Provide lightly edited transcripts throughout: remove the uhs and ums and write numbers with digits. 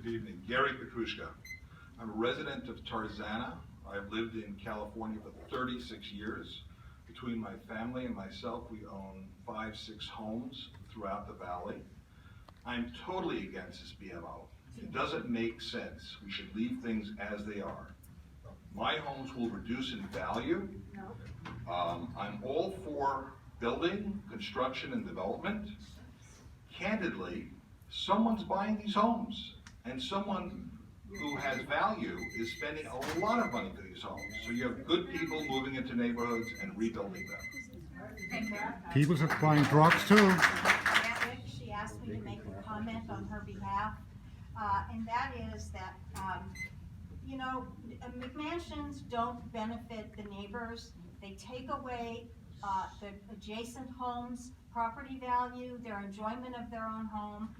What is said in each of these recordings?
Good evening. Gary Petrushka. I'm a resident of Tarzana. I've lived in California for 36 years. Between my family and myself, we own 5-6 homes throughout the valley. I'm totally against this BMO. It doesn't make sense. We should leave things as they are. My homes will reduce in value. I'm all for building, construction, and development. Candidly, someone's buying these homes, and someone who has value is spending a lot of money for these homes. So you have good people moving into neighborhoods and rebuilding them. People are buying drugs too. She asked me to make a comment on her behalf, and that is that, you know, McMansions don't benefit the neighbors. They take away the adjacent homes' property value, their enjoyment of their own home.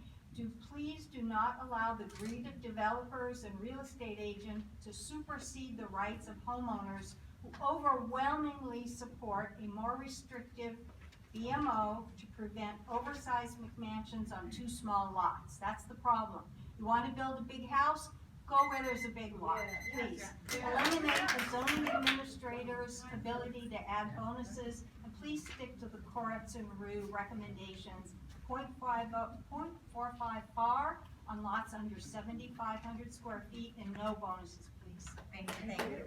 Please do not allow the greed of developers and real estate agents to supersede the rights of homeowners who overwhelmingly support a more restrictive BMO to prevent oversized McMansions on too small lots. That's the problem. You want to build a big house? Go where there's a big lot, please. Eliminate the zoning administrator's ability to add bonuses, and please stick to the Koretz and Rue recommendations. 0.45 FAR on lots under 7,500 square feet, and no bonuses, please. Thank you.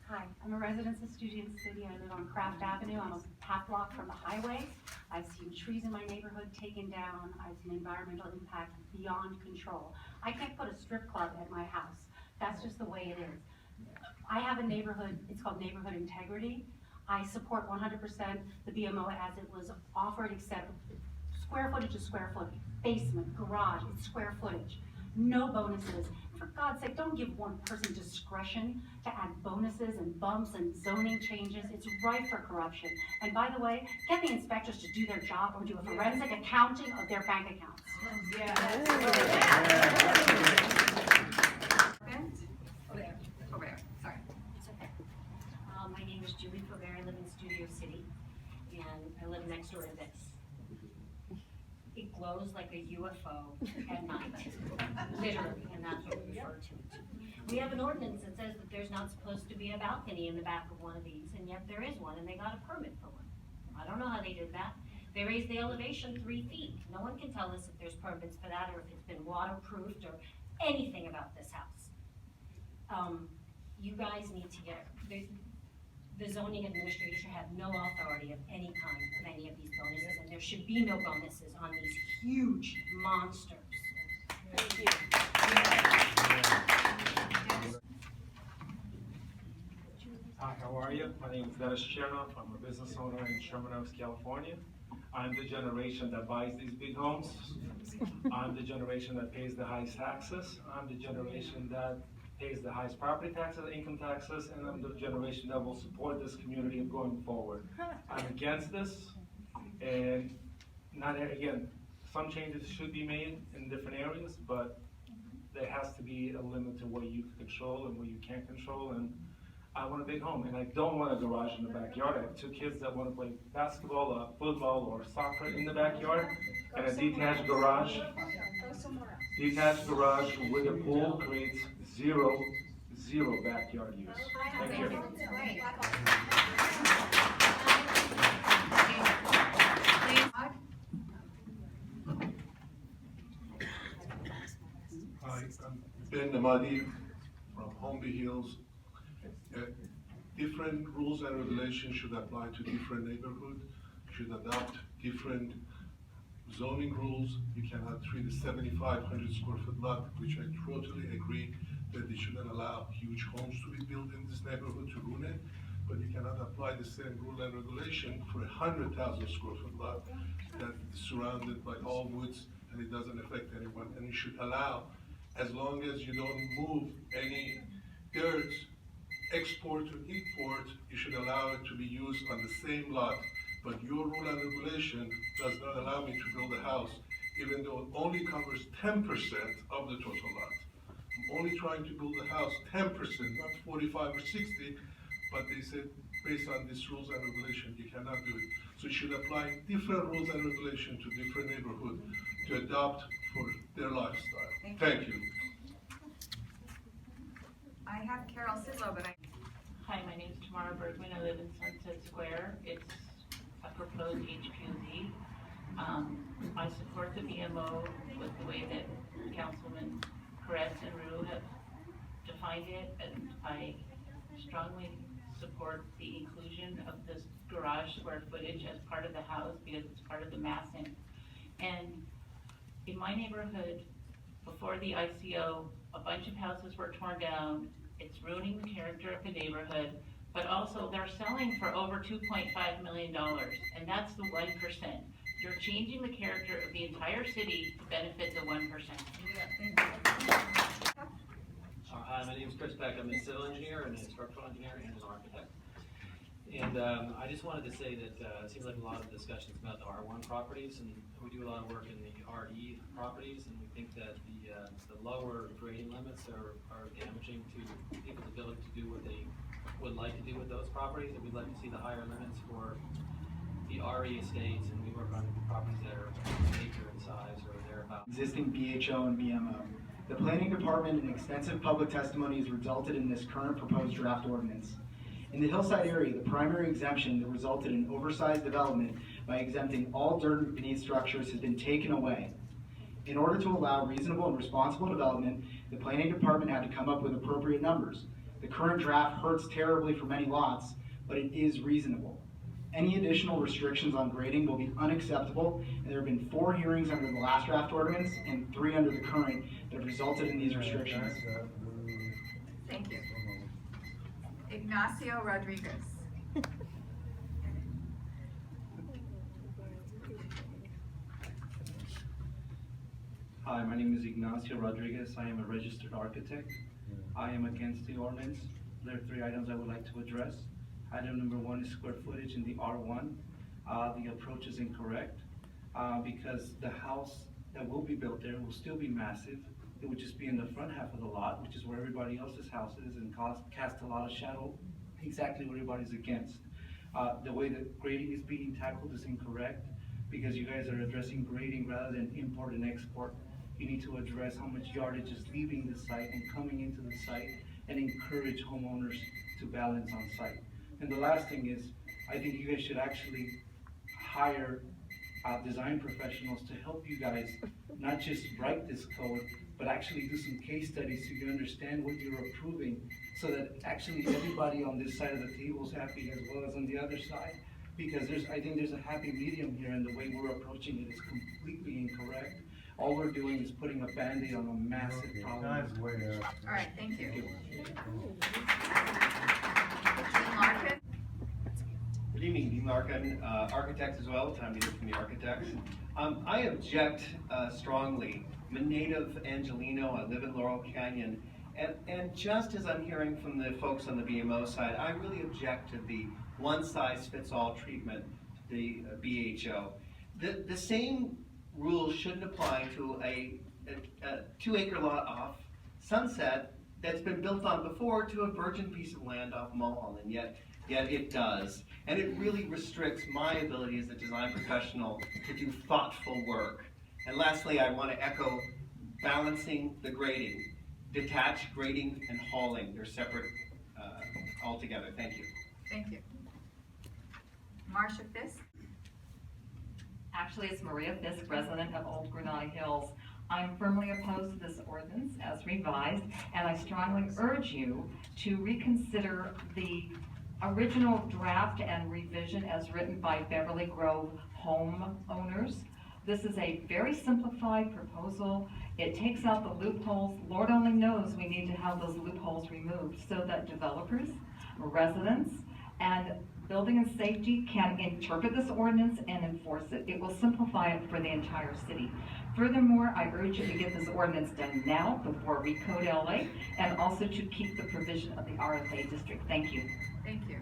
Hi, I'm a resident of Studio City. I live on Craft Avenue. I'm a half block from the highway. I've seen trees in my neighborhood taken down. I've seen environmental impact beyond control. I can't put a strip club at my house. That's just the way it is. I have a neighborhood, it's called neighborhood integrity. I support 100% the BMO as it was offered, except square footage is square footage. Basement, garage, it's square footage. No bonuses. For God's sake, don't give one person discretion to add bonuses and bumps and zoning changes. It's rife for corruption. And by the way, get the inspectors to do their job or do a forensic accounting of their bank accounts. Over there. Sorry. It's okay. My name is Julie Faubert. I live in Studio City, and I live next door to this. It glows like a UFO at night, literally, and that's what we refer to it. We have an ordinance that says that there's not supposed to be a balcony in the back of one of these, and yet there is one, and they got a permit for one. I don't know how they did that. They raised the elevation 3 feet. No one can tell us if there's permits for that or if it's been waterproofed or anything about this house. You guys need to get, the zoning administrator should have no authority of any kind of any of these bonuses, and there should be no bonuses on these huge monsters. Thank you. Hi, how are you? My name is Dennis Chernoff. I'm a business owner in Sherman Oaks, California. I'm the generation that buys these big homes. I'm the generation that pays the highest taxes. I'm the generation that pays the highest property taxes, income taxes, and I'm the generation that will support this community going forward. I'm against this, and again, some changes should be made in different areas, but there has to be a limit to what you can control and what you can't control. And I want a big home, and I don't want a garage in the backyard. I have 2 kids that want to play basketball, or football, or soccer in the backyard, and a detached garage. Detached garage with a pool creates zero backyard use. Thank you. Hi, I'm Ben Namadi from Holmby Hills. Different rules and regulations should apply to different neighborhoods, should adopt different zoning rules. You cannot treat a 7,500 square foot lot, which I totally agree that they shouldn't allow huge homes to be built in this neighborhood to ruin it, but you cannot apply the same rule and regulation for a 100,000 square foot lot that is surrounded by all woods and it doesn't affect anyone. And you should allow, as long as you don't move any dirt, export or import, you should allow it to be used on the same lot. But your rule and regulation does not allow me to build a house, even though it only covers 10% of the total lot. I'm only trying to build a house 10%, not 45 or 60, but they said based on these rules and regulation, you cannot do it. So it should apply different rules and regulations to different neighborhoods to adopt for their lifestyle. Thank you. I have Carol Sidlow, but I. Hi, my name is Tamara Bergman. I live in Sunset Square. It's a proposed HQZ. I support the BMO with the way that Councilman Perez and Rue have defined it, and I strongly support the inclusion of this garage square footage as part of the house because it's part of the massing. And in my neighborhood, before the ICO, a bunch of houses were torn down. It's ruining the character of the neighborhood, but also they're selling for over $2.5 million, and that's the 1%. You're changing the character of the entire city to benefit the 1%. Hi, my name is Chris Beck. I'm a civil engineer and a structural engineer and an architect. And I just wanted to say that it seems like a lot of discussions about the R1 properties, and we do a lot of work in the RE properties, and we think that the lower grading limits are damaging to people's ability to do what they would like to do with those properties, and we'd like to see the higher limits for the RE estates, and we work on properties that are an acre in size or thereabouts. Existing BHO and BMO. The planning department and extensive public testimony has resulted in this current proposed draft ordinance. In the hillside area, the primary exemption that resulted in oversized development by exempting all dirt beneath structures has been taken away. In order to allow reasonable and responsible development, the planning department had to come up with appropriate numbers. The current draft hurts terribly for many lots, but it is reasonable. Any additional restrictions on grading will be unacceptable, and there have been 4 hearings under the last draft ordinance and 3 under the current that have resulted in these restrictions. Thank you. Ignacio Rodriguez. Hi, my name is Ignacio Rodriguez. I am a registered architect. I am against the ordinance. There are 3 items I would like to address. Item number 1 is square footage in the R1. The approach is incorrect because the house that will be built there will still be massive. It would just be in the front half of the lot, which is where everybody else's house is, and cast a lot of shadow, exactly what everybody's against. The way that grading is being tackled is incorrect because you guys are addressing grading rather than import and export. You need to address how much yardage is leaving the site and coming into the site and encourage homeowners to balance on site. And the last thing is, I think you guys should actually hire design professionals to help you guys not just write this code, but actually do some case studies so you understand what you're approving, so that actually everybody on this side of the table is happy as well as on the other side. Because I think there's a happy medium here, and the way we're approaching it is completely incorrect. All we're doing is putting a Band-Aid on a massive problem. All right, thank you. Dean Larkin. Good evening, Dean Larkin, architects as well, time to hear from the architects. I object strongly. I'm a native Angelino, I live in Laurel Canyon, and just as I'm hearing from the folks on the BMO side, I really object to the one-size-fits-all treatment, the BHO. The same rules shouldn't apply to a 2-acre lot off Sunset that's been built on before to a virgin piece of land off Mulholland, yet it does. And it really restricts my ability as a design professional to do thoughtful work. And lastly, I want to echo balancing the grading. Detached grading and hauling, they're separate altogether. Thank you. Thank you. Marcia Fisk. Actually, it's Maria Fisk, resident of Old Granada Hills. I'm firmly opposed to this ordinance as revised, and I strongly urge you to reconsider the original draft and revision as written by Beverly Grove homeowners. This is a very simplified proposal. It takes out the loopholes. Lord only knows we need to have those loopholes removed so that developers, residents, and building and safety can interpret this ordinance and enforce it. It will simplify it for the entire city. Furthermore, I urge you to get this ordinance done now before we code LA, and also to keep the provision of the RFA district. Thank you. Thank you.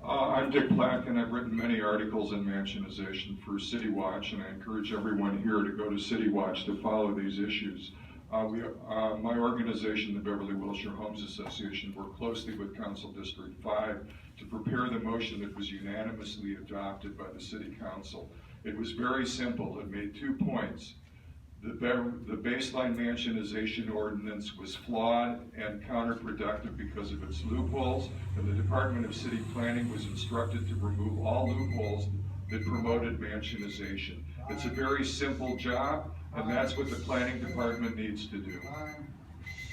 I'm Dick Black, and I've written many articles in Mansionization for City Watch, and I encourage everyone here to go to City Watch to follow these issues. My organization, the Beverly Wilshire Homes Association, worked closely with Council District 5 to prepare the motion that was unanimously adopted by the City Council. It was very simple. It made 2 points. The baseline Mansionization ordinance was flawed and counterproductive because of its loopholes, and the Department of City Planning was instructed to remove all loopholes that promoted Mansionization. It's a very simple job, and that's what the Planning Department needs to do.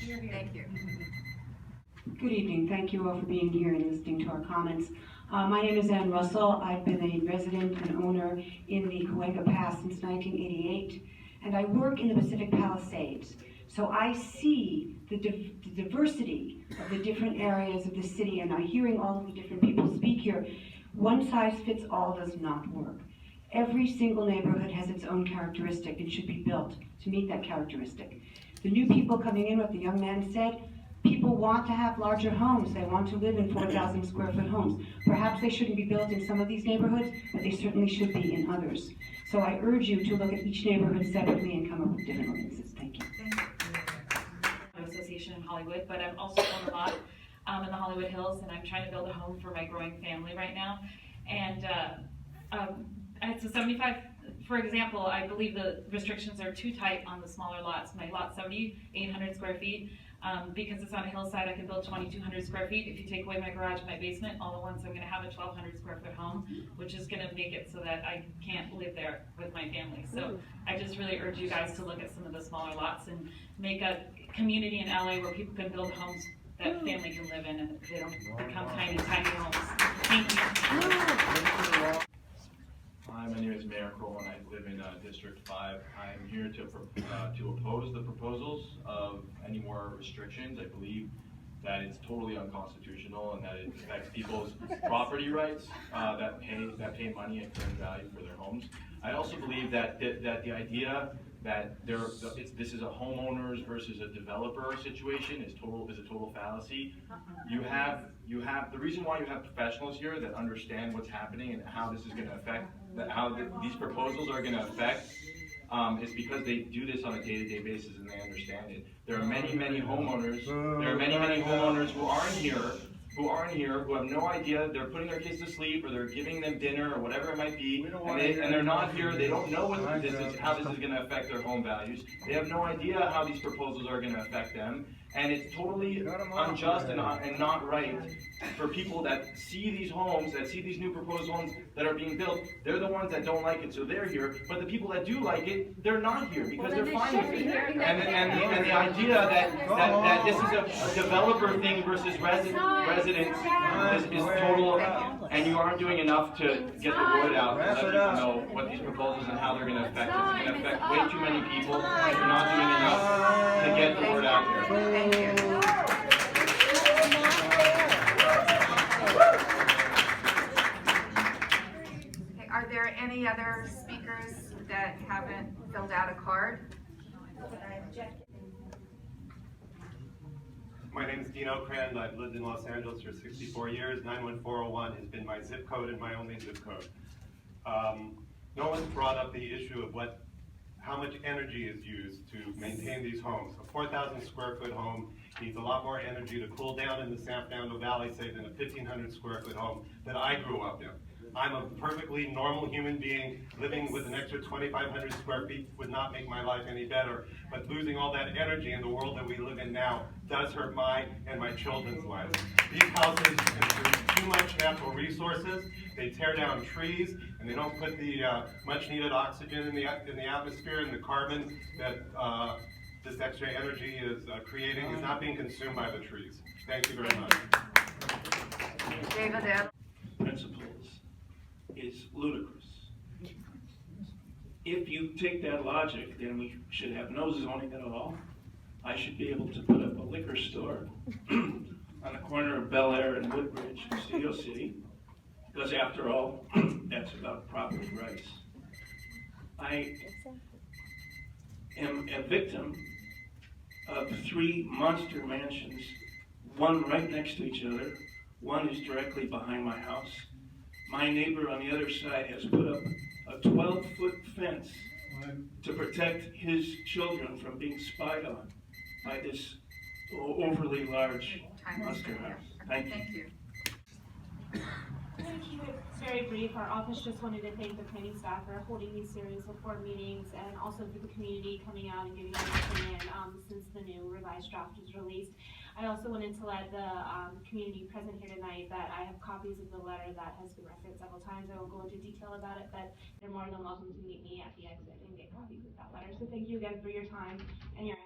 Thank you. Good evening. Thank you all for being here and listening to our comments. My name is Ann Russell. I've been a resident and owner in the Cahuenga Pass since 1988, and I work in the Pacific Palisades. So I see the diversity of the different areas of the city, and I'm hearing all of the different people speak here. One size fits all does not work. Every single neighborhood has its own characteristic and should be built to meet that characteristic. The new people coming in, what the young man said, people want to have larger homes. They want to live in 4,000 square foot homes. Perhaps they shouldn't be built in some of these neighborhoods, but they certainly should be in others. So I urge you to look at each neighborhood separately and come up with different ordinances. Thank you. Association in Hollywood, but I've also owned a lot in the Hollywood Hills, and I'm trying to build a home for my growing family right now. And it's a 75, for example, I believe the restrictions are too tight on the smaller lots. My lot's 7,800 square feet. Because it's on a hillside, I can build 2,200 square feet. If you take away my garage and my basement, all at once I'm gonna have a 1,200 square foot home, which is gonna make it so that I can't live there with my family. So I just really urge you guys to look at some of the smaller lots and make a community in LA where people can build homes that family can live in and they don't become tiny, tiny homes. Thank you. Hi, my name is Mayor Kroll and I live in District 5. I'm here to oppose the proposals of any more restrictions. I believe that it's totally unconstitutional and that it affects people's property rights that pay money at current value for their homes. I also believe that the idea that this is a homeowners versus a developer situation is a total fallacy. You have the reason why you have professionals here that understand what's happening and how this is going to affect, these proposals are going to affect, is because they do this on a day-to-day basis and they understand it. There are many homeowners. There are many homeowners who aren't here, who have no idea. They're putting their kids to sleep, or they're giving them dinner, or whatever it might be, and they're not here. They don't know how this is going to affect their home values. They have no idea how these proposals are going to affect them, and it's totally unjust and not right for people that see these homes, that see these new proposed homes that are being built. They're the ones that don't like it, so they're here. But the people that do like it, they're not here because they're fine with it. And the idea that this is a developer thing versus residents is total, and you aren't doing enough to get the word out and let people know what these proposals and how they're going to affect it. It's going to affect way too many people. You're not doing enough to get the word out there. Thank you. Okay, are there any other speakers that haven't filled out a card? My name is Dean Okrand. I've lived in Los Angeles for 64 years. 91401 has been my zip code and my only zip code. No one's brought up the issue of how much energy is used to maintain these homes. A 4,000 square foot home needs a lot more energy to cool down in the San Fernando Valley, say, than a 1,500 square foot home that I grew up in. I'm a perfectly normal human being. Living with an extra 2,500 square feet would not make my life any better. But losing all that energy in the world that we live in now does hurt my and my children's lives. These houses consume too much natural resources. They tear down trees, and they don't put the much needed oxygen in the atmosphere, and the carbon that this extra energy is creating is not being consumed by the trees. Thank you very much. David, principles is ludicrous. If you take that logic, then we should have no zoning at all. I should be able to put up a liquor store on the corner of Bel Air and Woodbridge in Studio City, because after all, that's about property rights. I am a victim of 3 monster mansions, one right next to each other. One is directly behind my house. My neighbor on the other side has put up a 12-foot fence to protect his children from being spied on by this overly large monster house. Thank you. I'm going to keep it very brief. Our office just wanted to thank the planning staff for holding these series of board meetings and also for the community coming out and giving their opinion since the new revised draft was released. I also wanted to let the community present here tonight that I have copies of the letter that has been referenced several times. I won't go into detail about it, but they're more than welcome to meet me at the exit and get copies of that letter. So thank you again for your time and your